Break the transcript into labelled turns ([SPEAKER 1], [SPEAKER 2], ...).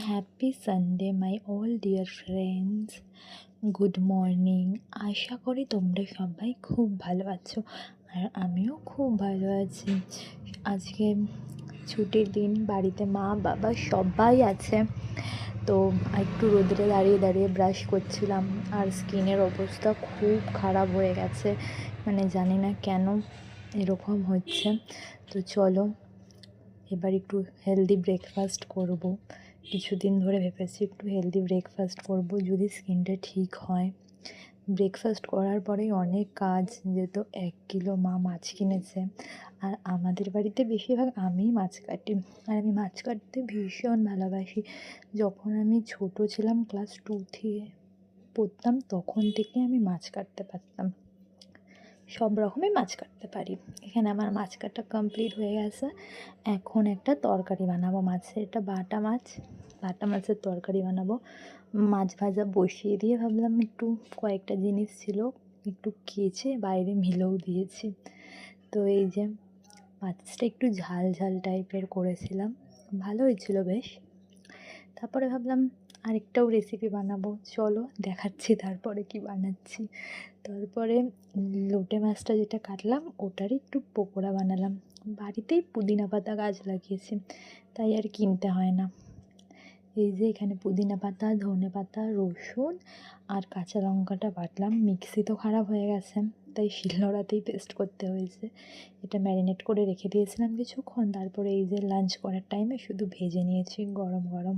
[SPEAKER 1] Happy Sunday my all dear friends. Good morning. আশা করি তোমরা সবাই খুব ভালো আছো, আর আমিও খুব ভালো আছি। আজকে ছুটির দিন, বাড়িতে মা বাবা সবাই আছে। তো একটু রোদে দাঁড়িয়ে দাঁড়িয়ে ব্রাশ করছিলাম, আর স্কিনের অবস্থা খুব খারাপ হয়ে গেছে। মানে জানি না কেন এরকম হচ্ছে। তো চলো এবার একটু হেলদি ব্রেকফাস্ট করব। কিছুদিন ধরে ভেবেছি একটু হেলদি ব্রেকফাস্ট করব, যদি স্কিনটা ঠিক হয়। ব্রেকফাস্ট করার পরেই অনেক কাজ, যেহেতু 1 কিলো মা মাছ কিনেছে। আর আমাদের বাড়িতে বেশিরভাগ আমিই মাছ কাটি, আর আমি মাছ কাটতে ভীষণ ভালোবাসি। যখন আমি ছোট ছিলাম, ক্লাস 2 পড়তাম, তখন থেকে আমি মাছ কাটতে পারতাম, সব রকমই মাছ কাটতে পারি। এখানে আমার মাছ কাটা কমপ্লিট হয়ে গেছে। এখন একটা তরকারি বানাবো মাছের, এটা বাটা মাছের তরকারি বানাবো। মাছ ভাজা বসিয়ে দিয়ে ভাবলাম একটু কয়েকটা জিনিস ছিল একটু কেচে বাইরে মিলেও দিয়েছি। তো এই যে মাছটা একটু ঝাল ঝাল টাইপের করেছিলাম, ভালো হয়েছিল বেশ। তারপরে ভাবলাম আরেকটাও রেসিপি বানাবো, চলো দেখাচ্ছি তারপরে কি বানাচ্ছি। তারপরে লোটে মাছটা যেটা কাটলাম ওটারই একটু পকোড়া বানালাম। বাড়িতেই পুদিনা পাতা গাছ লাগিয়েছি, তাই আর কিনতে হয় না। এই যে এখানে পুদিনা পাতা, ধনে পাতা, রসুন আর কাঁচা লঙ্কাটা বাটলাম। মিক্সি তো খারাপ হয়ে গেছে, তাই শিলনোড়াতেই পেস্ট করতে হয়েছে। এটা ম্যারিনেট করে রেখে দিয়েছিলাম কিছুক্ষণ, তারপরে এই যে লাঞ্চ করার টাইমে শুধু ভেজে নিয়েছি গরম গরম।